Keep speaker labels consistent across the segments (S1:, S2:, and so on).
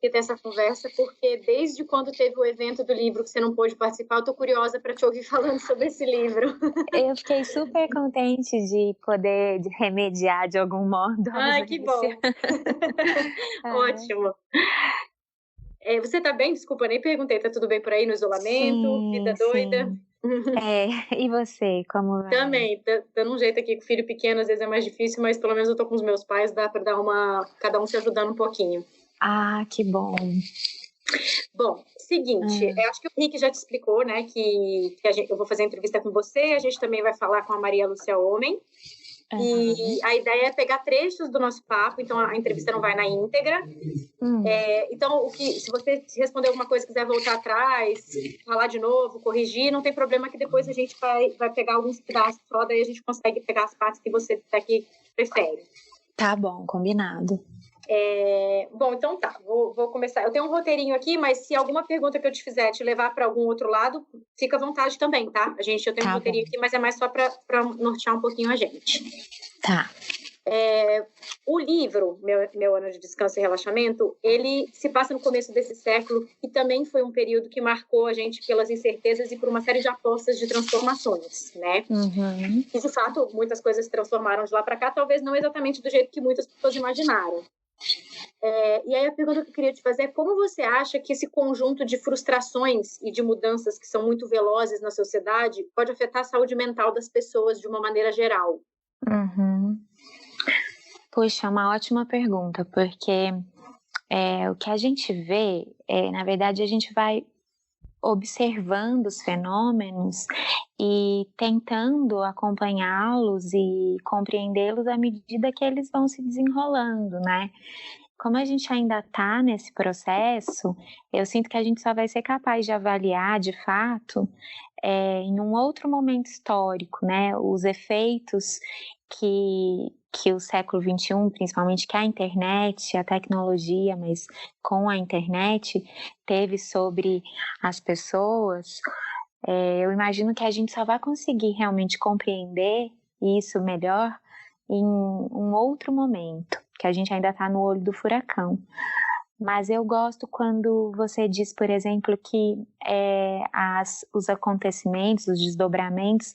S1: ter essa conversa, porque desde quando teve o evento do livro que você não pôde participar, eu tô curiosa para te ouvir falando sobre esse livro.
S2: Eu fiquei super contente de poder remediar de algum modo a
S1: Ai, que bom. Ótimo. Você tá bem? Desculpa, nem perguntei. Tá tudo bem por aí no isolamento? Vida doida?
S2: E você, como vai?
S1: Também, dando um jeito aqui com o filho pequeno, às vezes é mais difícil, mas pelo menos eu tô com os meus pais, dá para dar cada um se ajudando um pouquinho.
S2: Ah, que bom.
S1: Bom, seguinte, eu acho que o Rick já te explicou, né, que eu vou fazer a entrevista com você, a gente também vai falar com a Maria Lúcia Homem, e a ideia é pegar trechos do nosso papo, então a entrevista não vai na íntegra. Então, se você responder alguma coisa, quiser voltar atrás, falar de novo, corrigir, não tem problema, que depois a gente vai pegar alguns pedaços só, daí a gente consegue pegar as partes que você daqui prefere.
S2: Tá bom, combinado.
S1: Bom, então tá, vou começar. Eu tenho um roteirinho aqui, mas se alguma pergunta que eu te fizer te levar para algum outro lado, fica à vontade também, tá? Eu tenho um roteirinho aqui, mas é mais só para nortear um pouquinho a gente.
S2: Tá.
S1: O livro, Meu Ano de Descanso e Relaxamento, ele se passa no começo desse século e também foi um período que marcou a gente pelas incertezas e por uma série de apostas de transformações, né? E, de fato, muitas coisas se transformaram de lá para cá, talvez não exatamente do jeito que muitas pessoas imaginaram. E aí a pergunta que eu queria te fazer é como você acha que esse conjunto de frustrações e de mudanças que são muito velozes na sociedade pode afetar a saúde mental das pessoas de uma maneira geral?
S2: Puxa, uma ótima pergunta, porque o que a gente vê, na verdade, a gente vai observando os fenômenos e tentando acompanhá-los e compreendê-los à medida que eles vão se desenrolando, né? Como a gente ainda está nesse processo, eu sinto que a gente só vai ser capaz de avaliar, de fato, em um outro momento histórico, né? Os efeitos que o século XXI, principalmente que a internet, a tecnologia, mas com a internet, teve sobre as pessoas, eu imagino que a gente só vai conseguir realmente compreender isso melhor em um outro momento, que a gente ainda está no olho do furacão. Mas eu gosto quando você diz, por exemplo, que os acontecimentos, os desdobramentos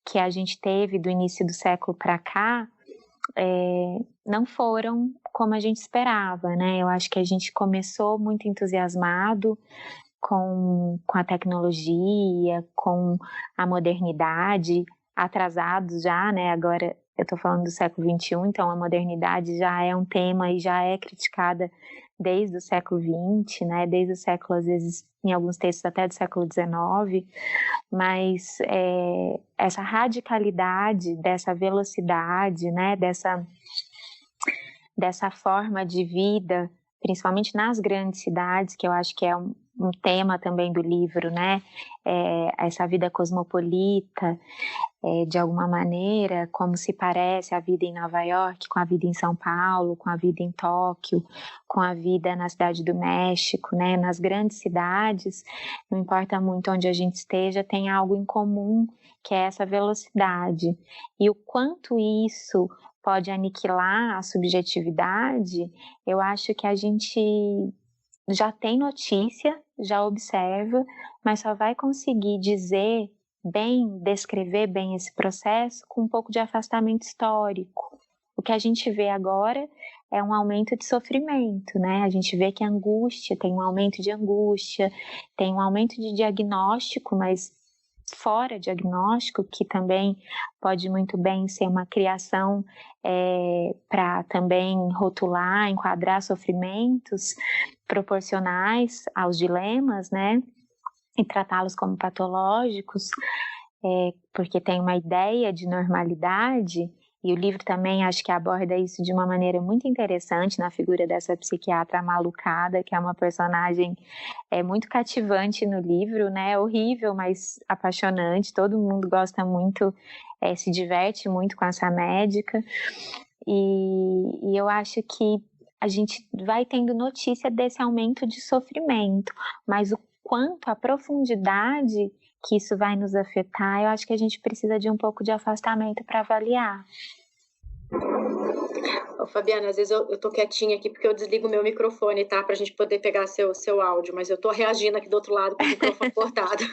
S2: que a gente teve do início do século para cá, não foram como a gente esperava, né? Eu acho que a gente começou muito entusiasmado com a tecnologia, com a modernidade, atrasados já, né? Agora eu estou falando do século XXI, então a modernidade já é um tema e já é criticada desde o século XX, né? Desde o século, às vezes, em alguns textos até do século XIX, mas essa radicalidade, dessa velocidade, né? Dessa forma de vida, principalmente nas grandes cidades, que eu acho que é um tema também do livro, né? Essa vida cosmopolita, de alguma maneira, como se parece a vida em Nova York, com a vida em São Paulo, com a vida em Tóquio, com a vida na Cidade do México, né? Nas grandes cidades, não importa muito onde a gente esteja, tem algo em comum, que é essa velocidade. E o quanto isso pode aniquilar a subjetividade, eu acho que a gente já tem notícia, já observa, mas só vai conseguir dizer bem, descrever bem esse processo com um pouco de afastamento histórico. O que a gente vê agora é um aumento de sofrimento, né? A gente vê que a angústia, tem um aumento de angústia, tem um aumento de diagnóstico, mas fora diagnóstico, que também pode muito bem ser uma criação para também rotular, enquadrar sofrimentos proporcionais aos dilemas, né? E tratá-los como patológicos, porque tem uma ideia de normalidade, e o livro também acho que aborda isso de uma maneira muito interessante na figura dessa psiquiatra malucada, que é uma personagem muito cativante no livro, né? Horrível, mas apaixonante, todo mundo gosta muito, se diverte muito com essa médica, e eu acho que a gente vai tendo notícia desse aumento de sofrimento, mas o quanto a profundidade que isso vai nos afetar, eu acho que a gente precisa de um pouco de afastamento para avaliar.
S1: Ô, Fabiana, às vezes eu tô quietinha aqui porque eu desligo o meu microfone, tá? Pra gente poder pegar seu áudio, mas eu tô reagindo aqui do outro lado com o microfone cortado.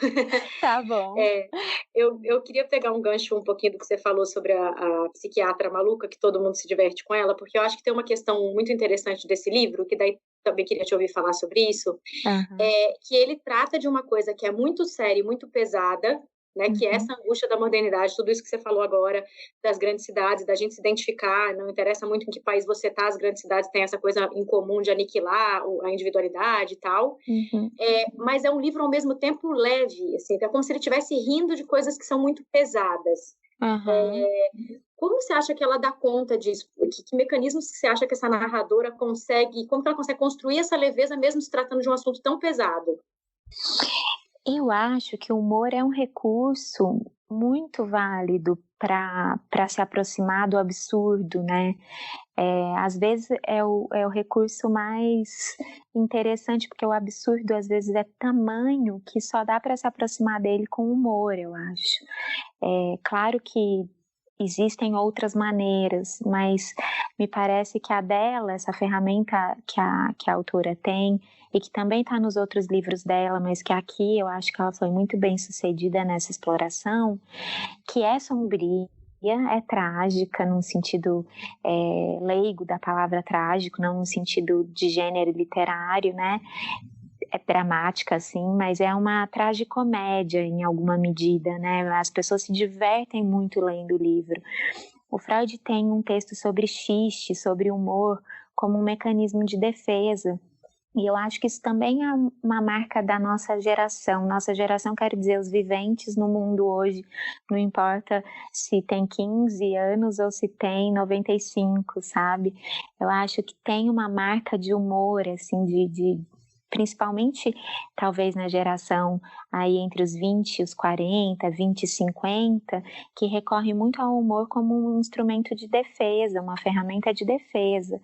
S2: Tá bom.
S1: É, eu queria pegar um gancho um pouquinho do que você falou sobre a psiquiatra maluca, que todo mundo se diverte com ela, porque eu acho que tem uma questão muito interessante desse livro, que daí também queria te ouvir falar sobre isso,
S2: Uhum.
S1: que ele trata de uma coisa que é muito séria e muito pesada, né, que é essa angústia da modernidade, tudo isso que você falou agora, das grandes cidades, da gente se identificar, não interessa muito em que país você está, as grandes cidades têm essa coisa em comum de aniquilar a individualidade e tal,
S2: Uhum.
S1: mas é um livro ao mesmo tempo leve, assim, é como se ele estivesse rindo de coisas que são muito pesadas.
S2: Uhum.
S1: Como você acha que ela dá conta disso? Que mecanismos você acha que essa narradora consegue, como que ela consegue construir essa leveza mesmo se tratando de um assunto tão pesado?
S2: Eu acho que o humor é um recurso muito válido para se aproximar do absurdo, né? Às vezes é o recurso mais interessante, porque o absurdo às vezes é tamanho que só dá para se aproximar dele com humor, eu acho. Claro que existem outras maneiras, mas me parece que a dela, essa ferramenta que a autora tem, e que também está nos outros livros dela, mas que aqui eu acho que ela foi muito bem sucedida nessa exploração, que é sombria, é trágica num sentido leigo da palavra trágico, não no sentido de gênero literário, né? É dramática, assim, mas é uma tragicomédia em alguma medida, né? As pessoas se divertem muito lendo o livro. O Freud tem um texto sobre xiste, sobre humor, como um mecanismo de defesa. E eu acho que isso também é uma marca da nossa geração. Nossa geração quer dizer os viventes no mundo hoje. Não importa se tem 15 anos ou se tem 95, sabe? Eu acho que tem uma marca de humor, assim, principalmente talvez na geração aí entre os 20 e os 40, 20 e 50, que recorre muito ao humor como um instrumento de defesa, uma ferramenta de defesa.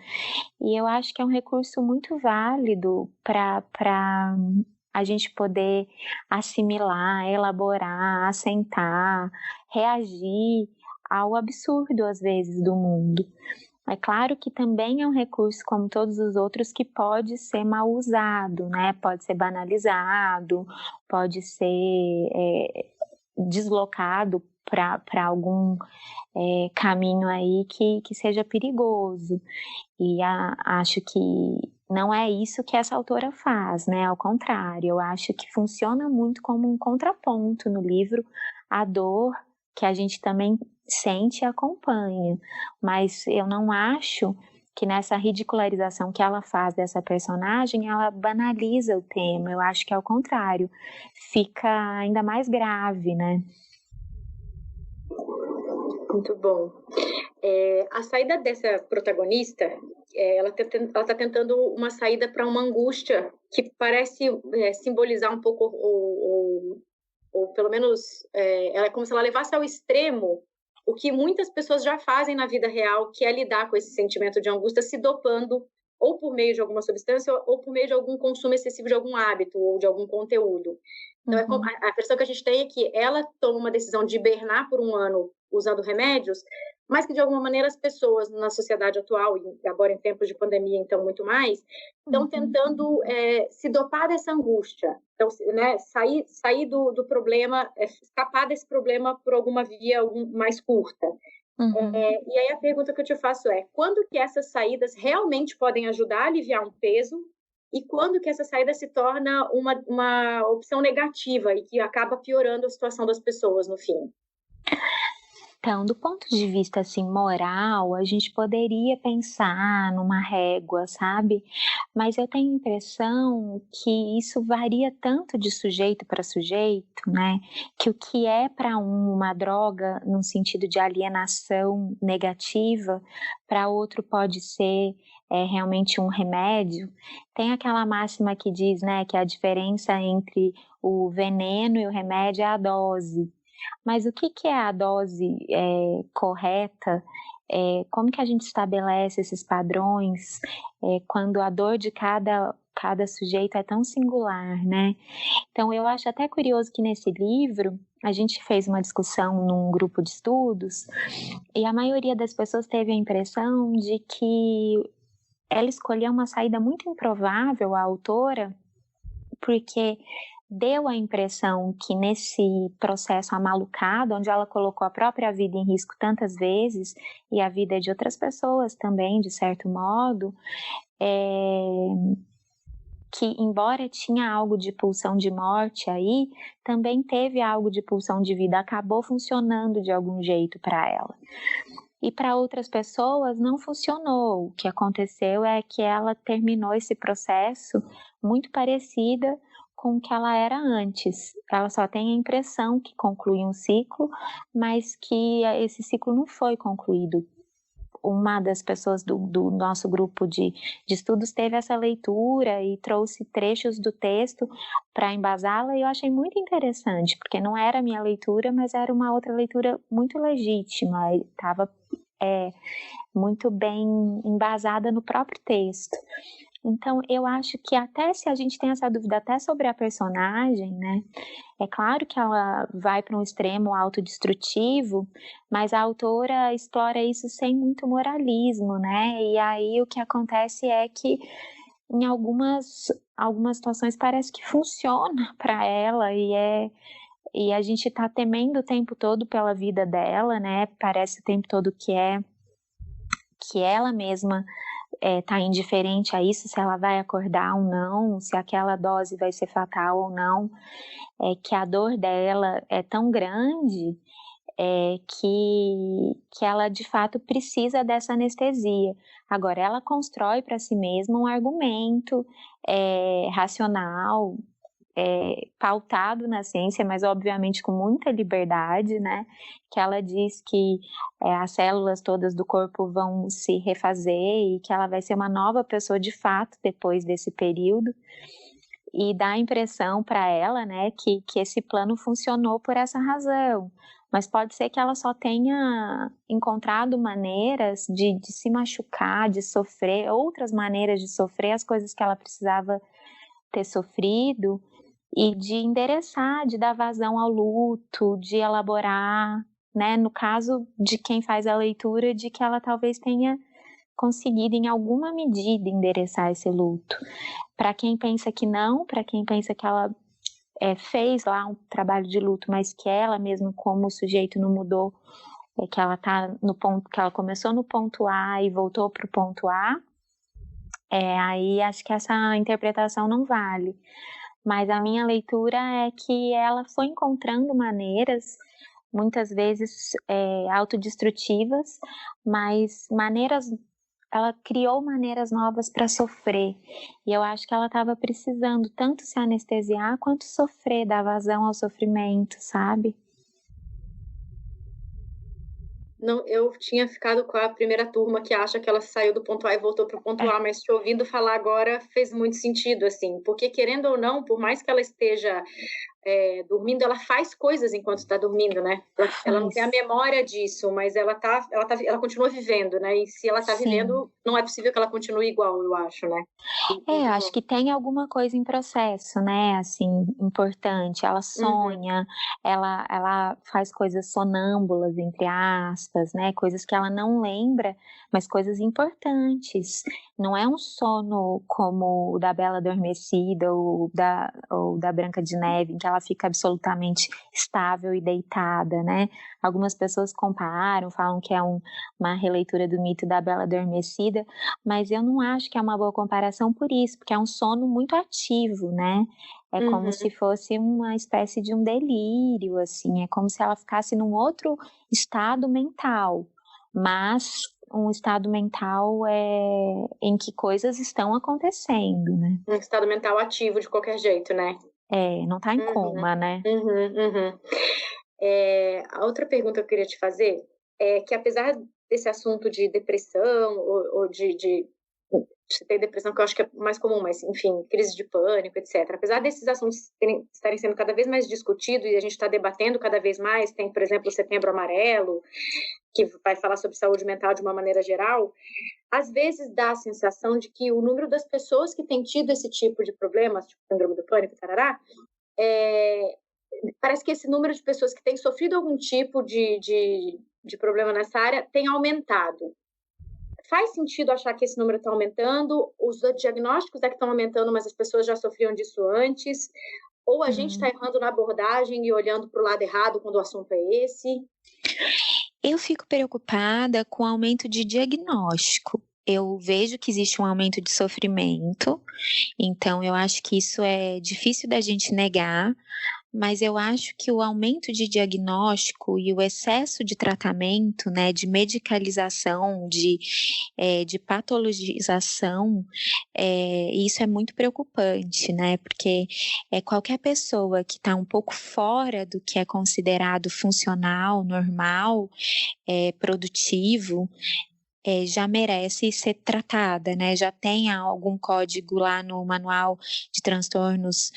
S2: E eu acho que é um recurso muito válido para a gente poder assimilar, elaborar, assentar, reagir ao absurdo, às vezes, do mundo. É claro que também é um recurso, como todos os outros, que pode ser mal usado, né? Pode ser banalizado, pode ser deslocado para algum caminho aí que seja perigoso. E acho que não é isso que essa autora faz, né? Ao contrário, eu acho que funciona muito como um contraponto no livro à dor que a gente também sente e acompanha. Mas eu não acho que nessa ridicularização que ela faz dessa personagem, ela banaliza o tema. Eu acho que, ao contrário, fica ainda mais grave, né?
S1: Muito bom. A saída dessa protagonista, ela está tentando uma saída para uma angústia que parece simbolizar um pouco, ou pelo menos, ela é como se ela levasse ao extremo o que muitas pessoas já fazem na vida real, que é lidar com esse sentimento de angústia se dopando ou por meio de alguma substância ou por meio de algum consumo excessivo de algum hábito ou de algum conteúdo. Então, a impressão que a gente tem é que ela toma uma decisão de hibernar por um ano usando remédios, mas que, de alguma maneira, as pessoas na sociedade atual, e agora em tempos de pandemia, então, muito mais, estão tentando se dopar dessa angústia. Então, né, sair do problema, escapar desse problema por alguma via mais curta. E aí a pergunta que eu te faço é, quando que essas saídas realmente podem ajudar a aliviar um peso e quando que essa saída se torna uma opção negativa e que acaba piorando a situação das pessoas no fim?
S2: Então, do ponto de vista assim moral, a gente poderia pensar numa régua, sabe? Mas eu tenho a impressão que isso varia tanto de sujeito para sujeito, né? Que o que é para uma droga num sentido de alienação negativa, para outro pode ser realmente um remédio. Tem aquela máxima que diz, né, que a diferença entre o veneno e o remédio é a dose. Mas o que é a dose correta como que a gente estabelece esses padrões quando a dor de cada sujeito é tão singular, né? Então, eu acho até curioso que nesse livro a gente fez uma discussão num grupo de estudos e a maioria das pessoas teve a impressão de que ela escolheu uma saída muito improvável, a autora, porque deu a impressão que nesse processo amalucado, onde ela colocou a própria vida em risco tantas vezes, e a vida de outras pessoas também, de certo modo, que embora tinha algo de pulsão de morte aí, também teve algo de pulsão de vida, acabou funcionando de algum jeito para ela. E para outras pessoas não funcionou. O que aconteceu é que ela terminou esse processo muito parecida com o que ela era antes. Ela só tem a impressão que conclui um ciclo, mas que esse ciclo não foi concluído. Uma das pessoas do nosso grupo de estudos teve essa leitura e trouxe trechos do texto para embasá-la, e eu achei muito interessante, porque não era a minha leitura, mas era uma outra leitura muito legítima, estava muito bem embasada no próprio texto. Então, eu acho que até se a gente tem essa dúvida até sobre a personagem, né? É claro que ela vai para um extremo autodestrutivo, mas a autora explora isso sem muito moralismo, né? E aí o que acontece é que em algumas situações parece que funciona para ela e a gente está temendo o tempo todo pela vida dela, né? Parece o tempo todo que ela mesma está indiferente a isso, se ela vai acordar ou não, se aquela dose vai ser fatal ou não, que a dor dela é tão grande que ela de fato precisa dessa anestesia. Agora, ela constrói para si mesma um argumento racional, pautado na ciência, mas obviamente com muita liberdade, né? Que ela diz que as células todas do corpo vão se refazer e que ela vai ser uma nova pessoa de fato depois desse período. E dá a impressão para ela, né, que esse plano funcionou por essa razão. Mas pode ser que ela só tenha encontrado maneiras de se machucar, de sofrer, outras maneiras de sofrer as coisas que ela precisava ter sofrido, e de endereçar, de dar vazão ao luto, de elaborar, né, no caso de quem faz a leitura, de que ela talvez tenha conseguido em alguma medida endereçar esse luto. Para quem pensa que não, para quem pensa que ela fez lá um trabalho de luto, mas que ela mesma como sujeito não mudou, que ela tá no ponto, que ela começou no ponto A e voltou para o ponto A, aí acho que essa interpretação não vale. Mas a minha leitura é que ela foi encontrando maneiras, muitas vezes autodestrutivas, mas ela criou maneiras novas para sofrer. E eu acho que ela estava precisando tanto se anestesiar quanto sofrer, dar vazão ao sofrimento, sabe?
S1: Não, eu tinha ficado com a primeira turma que acha que ela saiu do ponto A e voltou para o ponto A, mas te ouvindo falar agora fez muito sentido, assim, porque querendo ou não, por mais que ela esteja dormindo, ela faz coisas enquanto está dormindo, né? Ela não tem a memória disso, mas ela continua vivendo, né? E se ela está vivendo, não é possível que ela continue igual, eu acho, né?
S2: Acho que tem alguma coisa em processo, né? Assim, importante. Ela sonha, ela faz coisas sonâmbulas, entre aspas, né? Coisas que ela não lembra, mas coisas importantes. Não é um sono como o da Bela Adormecida ou da Branca de Neve, em que ela fica absolutamente estável e deitada, né? Algumas pessoas comparam, falam que é uma releitura do mito da Bela Adormecida, mas eu não acho que é uma boa comparação por isso, porque é um sono muito ativo, né? É como se fosse uma espécie de um delírio, assim, é como se ela ficasse num outro estado mental, mas um estado mental em que coisas estão acontecendo, né?
S1: Um estado mental ativo de qualquer jeito, né?
S2: Não tá em coma, né?
S1: A outra pergunta que eu queria te fazer é que, apesar desse assunto de depressão ou de você tem depressão, que eu acho que é mais comum, mas, enfim, crise de pânico, etc. Apesar desses assuntos estarem sendo cada vez mais discutidos e a gente está debatendo cada vez mais, tem, por exemplo, o Setembro Amarelo, que vai falar sobre saúde mental de uma maneira geral, às vezes dá a sensação de que o número das pessoas que têm tido esse tipo de problemas, tipo síndrome do pânico, tarará, parece que esse número de pessoas que têm sofrido algum tipo de problema nessa área tem aumentado. Faz sentido achar que esse número está aumentando? Os diagnósticos é que estão aumentando, mas as pessoas já sofriam disso antes? Ou a gente está errando na abordagem e olhando para o lado errado quando o assunto é esse?
S2: Eu fico preocupada com o aumento de diagnóstico. Eu vejo que existe um aumento de sofrimento, então eu acho que isso é difícil da gente negar, mas eu acho que o aumento de diagnóstico e o excesso de tratamento, né, de medicalização, de patologização, isso é muito preocupante, né, porque qualquer pessoa que está um pouco fora do que é considerado funcional, normal, produtivo, já merece ser tratada, né? Já tem algum código lá no manual de transtornos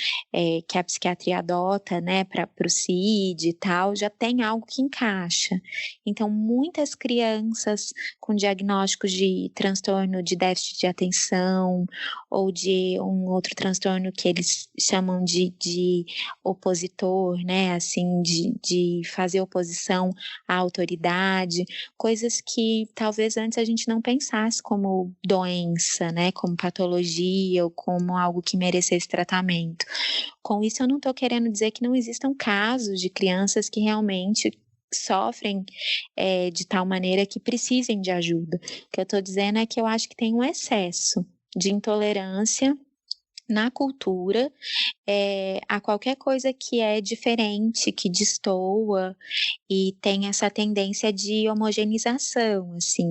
S2: que a psiquiatria adota, né, para o CID e tal, já tem algo que encaixa. Então, muitas crianças com diagnósticos de transtorno de déficit de atenção ou de um outro transtorno que eles chamam de opositor, né, assim, de fazer oposição à autoridade, coisas que talvez antes a gente não pensasse como doença, né, como patologia ou como algo que merecesse tratamento. Com isso, eu não estou querendo dizer que não existam casos de crianças que realmente sofrem de tal maneira que precisem de ajuda. O que eu estou dizendo é que eu acho que tem um excesso de intolerância na cultura a qualquer coisa que é diferente, que destoa e tem essa tendência de homogeneização, assim,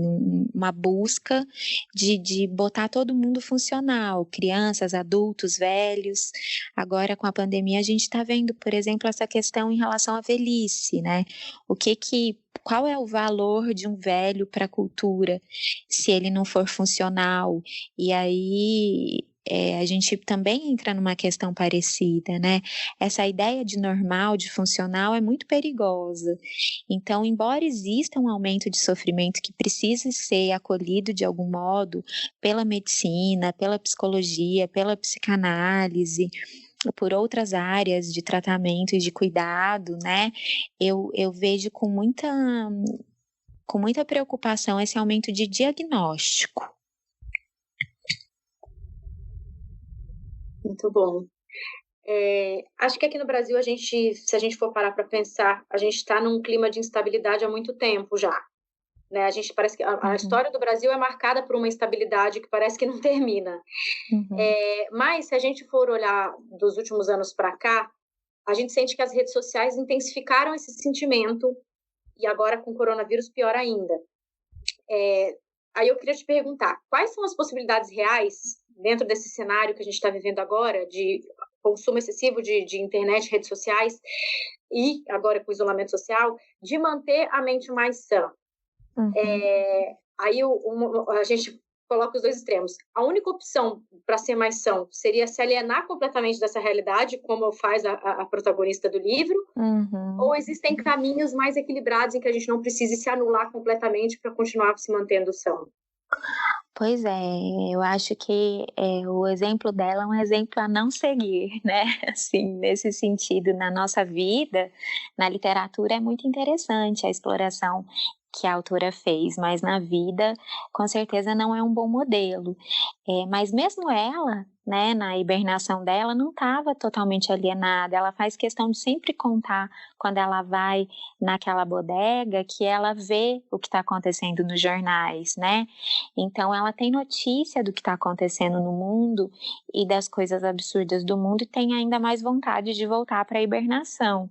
S2: uma busca de botar todo mundo funcional, crianças, adultos, velhos. Agora, com a pandemia, a gente está vendo, por exemplo, essa questão em relação à velhice, né? Qual é o valor de um velho para a cultura se ele não for funcional? E aí a gente também entra numa questão parecida, né? Essa ideia de normal, de funcional é muito perigosa. Então, embora exista um aumento de sofrimento que precisa ser acolhido de algum modo pela medicina, pela psicologia, pela psicanálise, por outras áreas de tratamento e de cuidado, né? Eu vejo com muita preocupação esse aumento de diagnóstico.
S1: Muito bom. Acho que aqui no Brasil, se a gente for parar para pensar, a gente está num clima de instabilidade há muito tempo já. Né? A gente parece que a história do Brasil é marcada por uma instabilidade que parece que não termina. Mas se a gente for olhar dos últimos anos para cá, a gente sente que as redes sociais intensificaram esse sentimento e agora com o coronavírus pior ainda. Aí eu queria te perguntar, quais são as possibilidades reais dentro desse cenário que a gente está vivendo agora, de consumo excessivo de internet, redes sociais, e agora com o isolamento social, de manter a mente mais sã? Aí a gente coloca os dois extremos. A única opção para ser mais são seria se alienar completamente dessa realidade, como faz a protagonista do livro, ou existem caminhos mais equilibrados em que a gente não precise se anular completamente para continuar se mantendo são?
S2: Pois é, eu acho que o exemplo dela é um exemplo a não seguir, né? Assim, nesse sentido, na nossa vida, na literatura é muito interessante a exploração que a autora fez, mas na vida, com certeza, não é um bom modelo. Mas mesmo ela, né, na hibernação dela, não estava totalmente alienada. Ela faz questão de sempre contar, quando ela vai naquela bodega, que ela vê o que está acontecendo nos jornais, né? Então, ela tem notícia do que está acontecendo no mundo e das coisas absurdas do mundo e tem ainda mais vontade de voltar para a hibernação.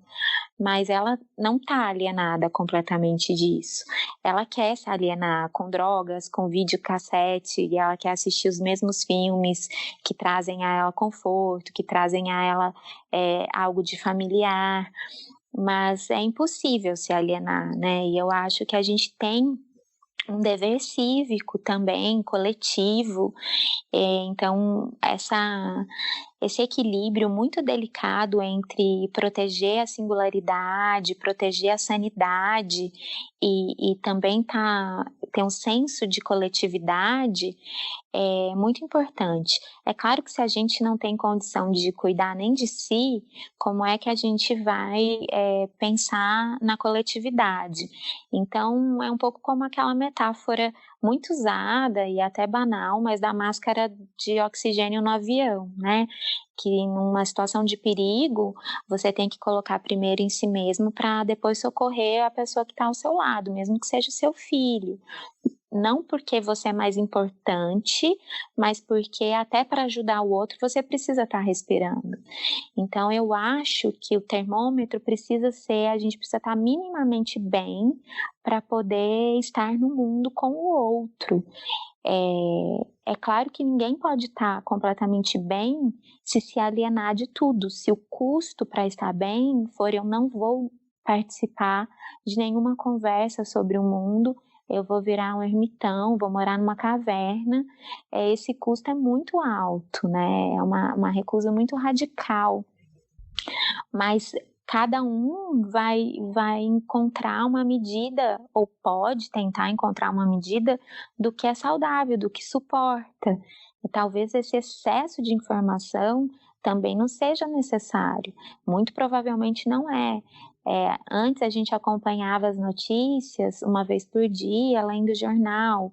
S2: Mas ela não está alienada completamente disso. Ela quer se alienar com drogas, com videocassete, e ela quer assistir os mesmos filmes que trazem a ela conforto, que trazem a ela algo de familiar, mas é impossível se alienar, né? E eu acho que a gente tem um dever cívico também, coletivo. Então, esse equilíbrio muito delicado entre proteger a singularidade, proteger a sanidade e também ter um senso de coletividade é muito importante. É claro que se a gente não tem condição de cuidar nem de si, como é que a gente vai pensar na coletividade? Então, é um pouco como aquela metáfora muito usada e até banal, mas da máscara de oxigênio no avião, né? Que numa situação de perigo, você tem que colocar primeiro em si mesmo para depois socorrer a pessoa que está ao seu lado, mesmo que seja seu filho. Não porque você é mais importante, mas porque até para ajudar o outro você precisa estar respirando. Então eu acho que o termômetro a gente precisa estar minimamente bem para poder estar no mundo com o outro. É claro que ninguém pode estar completamente bem se alienar de tudo. Se o custo para estar bem for eu não vou participar de nenhuma conversa sobre o mundo, eu vou virar um ermitão, vou morar numa caverna, esse custo é muito alto, né? É uma recusa muito radical. Mas cada um vai encontrar uma medida, ou pode tentar encontrar uma medida do que é saudável, do que suporta. E talvez esse excesso de informação também não seja necessário. Muito provavelmente não é. Antes a gente acompanhava as notícias uma vez por dia, lendo o jornal.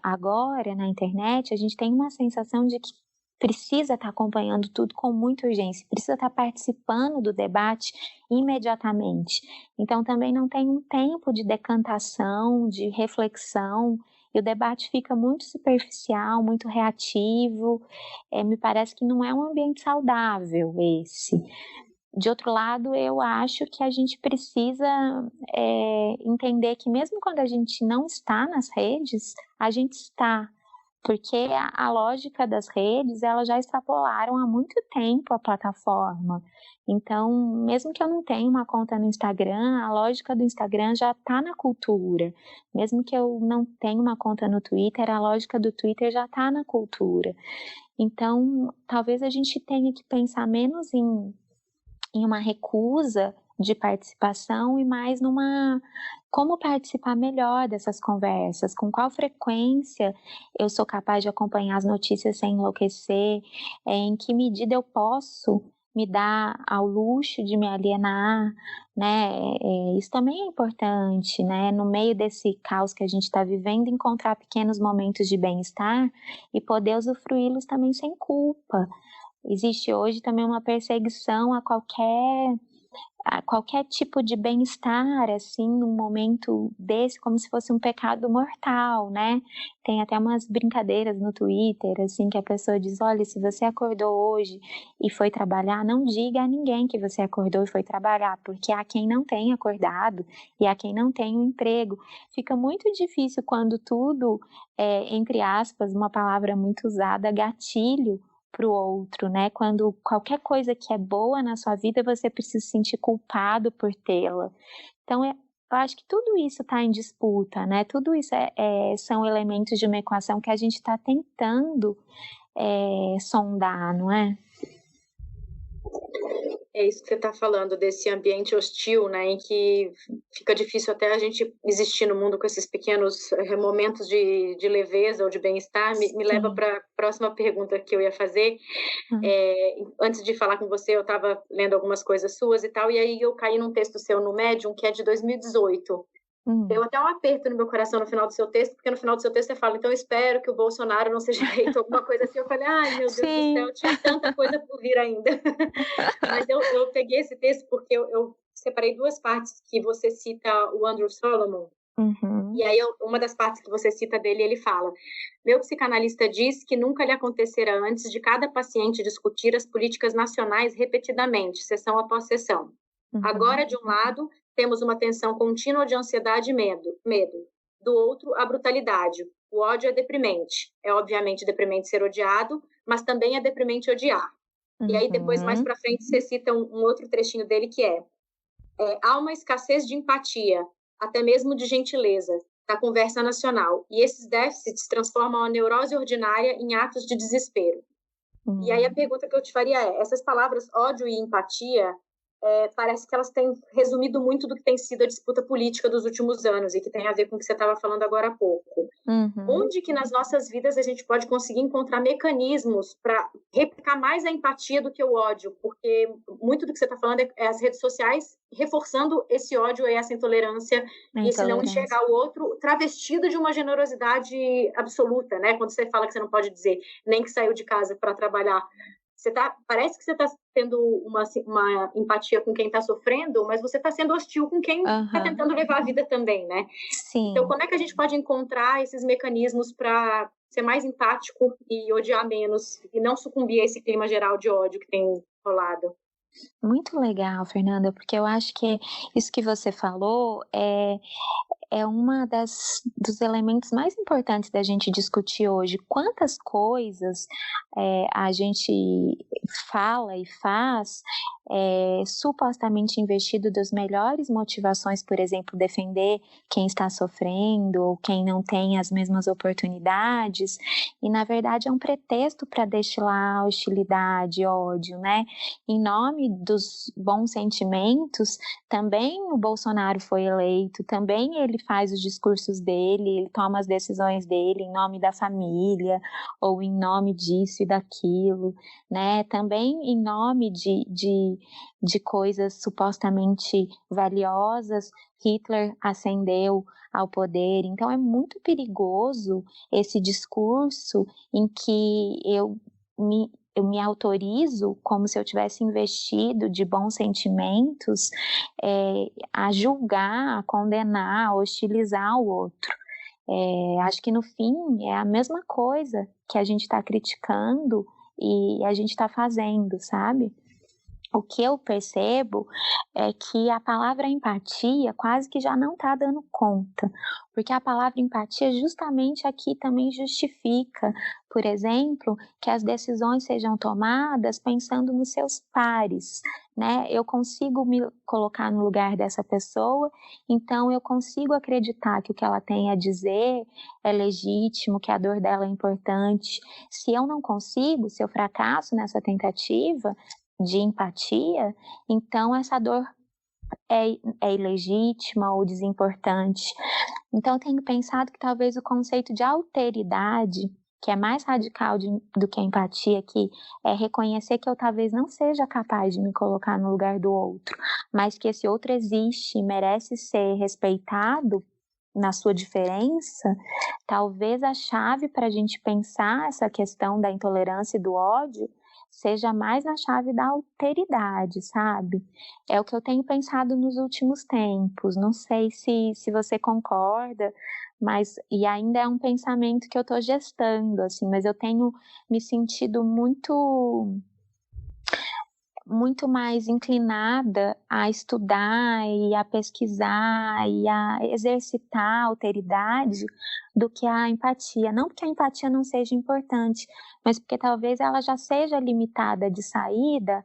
S2: Agora, na internet, a gente tem uma sensação de que precisa estar acompanhando tudo com muita urgência, precisa estar participando do debate imediatamente. Então, também não tem um tempo de decantação, de reflexão, e o debate fica muito superficial, muito reativo. Me parece que não é um ambiente saudável esse. De outro lado, eu acho que a gente precisa entender que mesmo quando a gente não está nas redes, a gente está. Porque a lógica das redes, elas já extrapolaram há muito tempo a plataforma. Então, mesmo que eu não tenha uma conta no Instagram, a lógica do Instagram já está na cultura. Mesmo que eu não tenha uma conta no Twitter, a lógica do Twitter já está na cultura. Então, talvez a gente tenha que pensar menos em uma recusa de participação e mais como participar melhor dessas conversas, com qual frequência eu sou capaz de acompanhar as notícias sem enlouquecer, em que medida eu posso me dar ao luxo de me alienar, né? Isso também é importante, né? No meio desse caos que a gente está vivendo, encontrar pequenos momentos de bem-estar e poder usufruí-los também sem culpa. Existe hoje também uma perseguição a qualquer tipo de bem-estar, assim, num momento desse, como se fosse um pecado mortal, né? Tem até umas brincadeiras no Twitter, assim, que a pessoa diz, olha, se você acordou hoje e foi trabalhar, não diga a ninguém que você acordou e foi trabalhar, porque há quem não tenha acordado e há quem não tenha um emprego. Fica muito difícil quando tudo entre aspas, uma palavra muito usada, gatilho, para o outro, né? Quando qualquer coisa que é boa na sua vida, você precisa se sentir culpado por tê-la. Então, eu acho que tudo isso está em disputa, né? Tudo isso são elementos de uma equação que a gente está tentando sondar, não é?
S1: É isso que você está falando, desse ambiente hostil, né, em que fica difícil até a gente existir no mundo com esses pequenos momentos de leveza ou de bem-estar. Me leva para a próxima pergunta que eu ia fazer. Antes de falar com você, eu estava lendo algumas coisas suas e tal, e aí eu caí num texto seu no Medium, que é de 2018. Deu até um aperto no meu coração no final do seu texto, porque no final do seu texto você fala, então eu espero que o Bolsonaro não seja eleito, alguma coisa assim. Eu falei, ai, meu Deus do céu, tinha tanta coisa por vir ainda. Mas eu peguei esse texto porque eu separei duas partes que você cita o Andrew Solomon. E aí, uma das partes que você cita dele, ele fala, meu psicanalista diz que nunca lhe acontecera antes de cada paciente discutir as políticas nacionais repetidamente, sessão após sessão. Agora, de um lado, temos uma tensão contínua de ansiedade e medo. Do outro, a brutalidade. O ódio é deprimente. É obviamente deprimente ser odiado, mas também é deprimente odiar. E aí depois, mais para frente, você cita um outro trechinho dele que há uma escassez de empatia, até mesmo de gentileza. da conversa nacional. E esses déficits transformam a neurose ordinária em atos de desespero. E aí a pergunta que eu te faria é, essas palavras ódio e empatia, parece que elas têm resumido muito do que tem sido a disputa política dos últimos anos e que tem a ver com o que você estava falando agora há pouco. Onde que nas nossas vidas a gente pode conseguir encontrar mecanismos para replicar mais a empatia do que o ódio? Porque muito do que você está falando é as redes sociais reforçando esse ódio e essa intolerância e esse não enxergar o outro travestido de uma generosidade absoluta, né? Quando você fala que você não pode dizer nem que saiu de casa para trabalhar, parece que você está tendo uma empatia com quem está sofrendo, mas você está sendo hostil com quem está tentando levar a vida também, né?
S2: Sim.
S1: Então, como é que a gente pode encontrar esses mecanismos para ser mais empático e odiar menos e não sucumbir a esse clima geral de ódio que tem rolado?
S2: Muito legal, Fernanda, porque eu acho que isso que você falou é uma dos elementos mais importantes da gente discutir hoje. Quantas coisas a gente fala e faz supostamente investido das melhores motivações, por exemplo, defender quem está sofrendo ou quem não tem as mesmas oportunidades, e na verdade é um pretexto para destilar hostilidade, ódio, né? Em nome dos bons sentimentos, também o Bolsonaro foi eleito, também ele faz os discursos dele, ele toma as decisões dele em nome da família, ou em nome disso e daquilo, né? Também em nome de coisas supostamente valiosas, Hitler ascendeu ao poder. Então é muito perigoso esse discurso em que eu me autorizo, como se eu tivesse investido de bons sentimentos, a julgar, a condenar, a hostilizar o outro. Acho que no fim é a mesma coisa que a gente está criticando e a gente está fazendo, sabe? O que eu percebo é que a palavra empatia quase que já não está dando conta, porque a palavra empatia justamente aqui também justifica, por exemplo, que as decisões sejam tomadas pensando nos seus pares, né? Eu consigo me colocar no lugar dessa pessoa, então eu consigo acreditar que o que ela tem a dizer é legítimo, que a dor dela é importante. Se eu não consigo, se eu fracasso nessa tentativa de empatia, então essa dor é ilegítima ou desimportante. Então eu tenho pensado que talvez o conceito de alteridade, que é mais radical do que a empatia, que é reconhecer que eu talvez não seja capaz de me colocar no lugar do outro, mas que esse outro existe e merece ser respeitado na sua diferença, talvez a chave para a gente pensar essa questão da intolerância e do ódio seja mais na chave da alteridade, sabe? É o que eu tenho pensado nos últimos tempos. Não sei se você concorda, mas e ainda é um pensamento que eu estou gestando, assim, mas eu tenho me sentido muito mais inclinada a estudar e a pesquisar e a exercitar a alteridade do que a empatia. Não porque a empatia não seja importante, mas porque talvez ela já seja limitada de saída,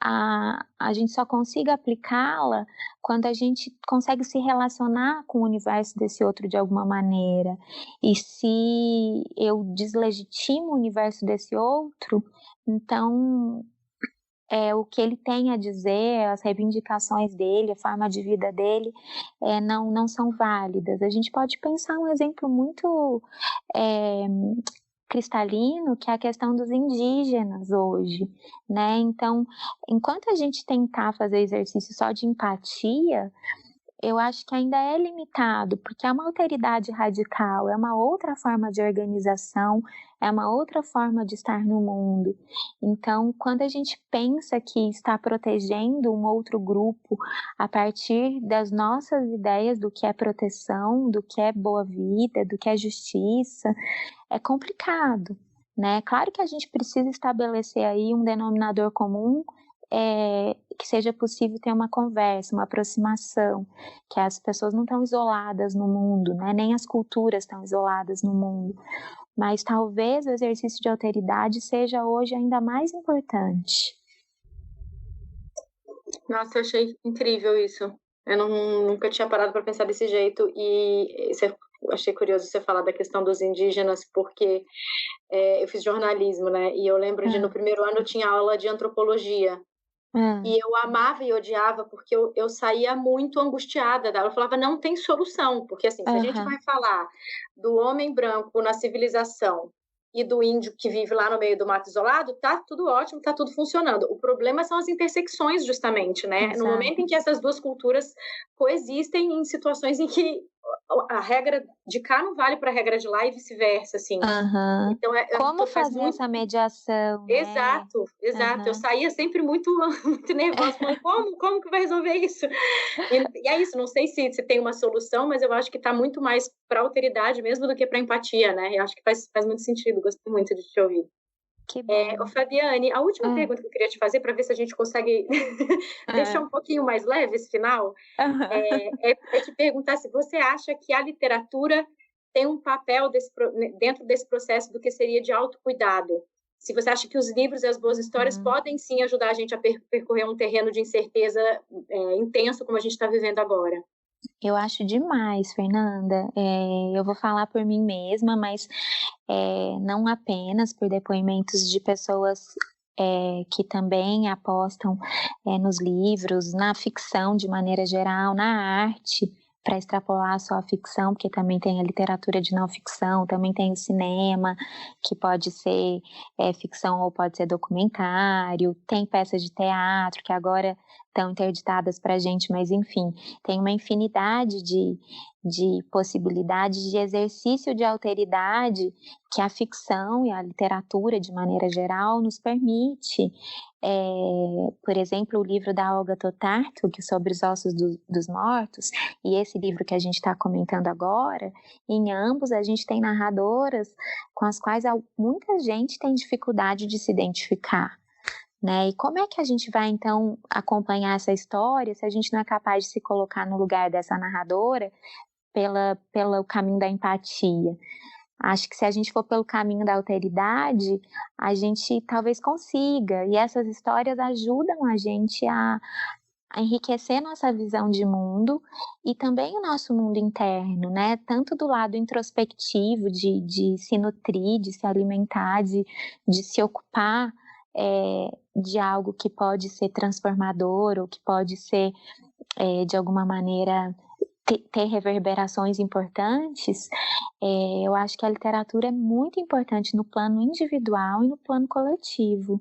S2: a gente só consiga aplicá-la quando a gente consegue se relacionar com o universo desse outro de alguma maneira. E se eu deslegitimo o universo desse outro, então o que ele tem a dizer, as reivindicações dele, a forma de vida dele, não são válidas. A gente pode pensar um exemplo muito cristalino, que é a questão dos indígenas hoje, né? Então, enquanto a gente tentar fazer exercício só de empatia, eu acho que ainda é limitado, porque é uma alteridade radical, é uma outra forma de organização, é uma outra forma de estar no mundo. Então, quando a gente pensa que está protegendo um outro grupo a partir das nossas ideias do que é proteção, do que é boa vida, do que é justiça, é complicado, né? Claro que a gente precisa estabelecer aí um denominador comum, que seja possível ter uma conversa, uma aproximação, que as pessoas não estão isoladas no mundo, né? Nem as culturas estão isoladas no mundo, mas talvez o exercício de alteridade seja hoje ainda mais importante.
S1: Nossa, eu achei incrível isso. Eu nunca tinha parado para pensar desse jeito, e achei curioso você falar da questão dos indígenas, porque eu fiz jornalismo, né? E eu lembro de no primeiro ano eu tinha aula de antropologia. E eu amava e odiava, porque eu saía muito angustiada dela. Eu falava, não tem solução, porque assim, se a gente vai falar do homem branco na civilização e do índio que vive lá no meio do mato isolado, tá tudo ótimo, tá tudo funcionando. O problema são as intersecções, justamente, né?
S2: Exato.
S1: No momento em que essas duas culturas coexistem em situações em que a regra de cá não vale para a regra de lá e vice-versa, assim.
S2: Então, como fazer essa mediação, né?
S1: Exato. Eu saía sempre muito nervosa, falando, como que vai resolver isso? E é isso, não sei se tem uma solução, mas eu acho que está muito mais para alteridade mesmo do que para empatia, né? Eu acho que faz muito sentido, gostei muito de te ouvir.
S2: Que bom.
S1: Fabiane, a última pergunta que eu queria te fazer, para ver se a gente consegue deixar um pouquinho mais leve esse final, é te perguntar se você acha que a literatura tem um papel dentro desse processo do que seria de autocuidado. Se você acha que os livros e as boas histórias podem sim ajudar a gente a percorrer um terreno de incerteza intenso como a gente está vivendo agora.
S2: Eu acho demais, Fernanda. Eu vou falar por mim mesma, mas não apenas por depoimentos de pessoas que também apostam nos livros, na ficção de maneira geral, na arte, para extrapolar só a ficção, porque também tem a literatura de não ficção, também tem o cinema, que pode ser ficção ou pode ser documentário, tem peças de teatro que agora estão interditadas para a gente, mas enfim, tem uma infinidade de possibilidades de exercício de alteridade que a ficção e a literatura, de maneira geral, nos permite. Por exemplo, o livro da Olga Tautarto, que é sobre os ossos dos mortos, e esse livro que a gente está comentando agora, em ambos a gente tem narradoras com as quais muita gente tem dificuldade de se identificar. Né? E como é que a gente vai, então, acompanhar essa história se a gente não é capaz de se colocar no lugar dessa narradora pelo caminho da empatia? Acho que se a gente for pelo caminho da alteridade, a gente talvez consiga, e essas histórias ajudam a gente a enriquecer nossa visão de mundo e também o nosso mundo interno, né? Tanto do lado introspectivo, de se nutrir, de se alimentar, de se ocupar de algo que pode ser transformador ou que pode ser, de alguma maneira, ter reverberações importantes. Eu acho que a literatura é muito importante no plano individual e no plano coletivo.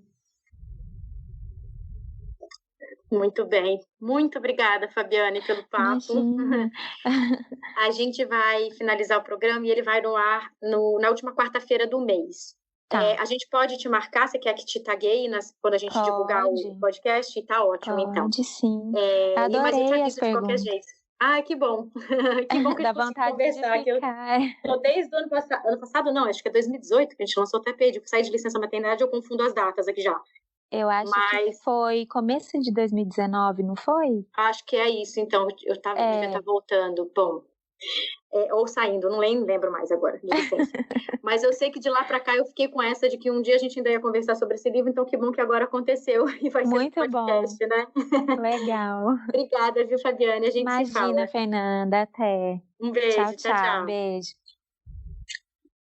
S1: Muito bem. Muito obrigada, Fabiane, pelo papo.
S2: Imagina.
S1: A gente vai finalizar o programa e ele vai no ar na última quarta-feira do mês.
S2: Tá.
S1: A gente pode te marcar, você quer que te tagueie quando a gente divulgar o podcast? Tá ótimo, então.
S2: Pode sim.
S1: Adorei mas eu te aviso
S2: de
S1: qualquer jeito. Ai, que bom. Que bom que a gente conseguiu conversar.
S2: De ficar.
S1: Eu desde o ano passado. Ano passado não, acho que é 2018 que a gente lançou o TP. Saí de licença maternidade, eu confundo as datas aqui já.
S2: Eu acho que foi começo de 2019, não foi?
S1: Acho que é isso, então. Eu devia estar voltando. Bom. Ou saindo, não lembro mais agora, de licença. Mas eu sei que de lá para cá eu fiquei com essa de que um dia a gente ainda ia conversar sobre esse livro, então que bom que agora aconteceu e vai ser um podcast,
S2: bom.
S1: Né?
S2: Legal.
S1: Obrigada, viu, Fabiane? A gente se fala.
S2: Imagina, Fernanda, até.
S1: Um beijo, tchau.
S2: Beijo.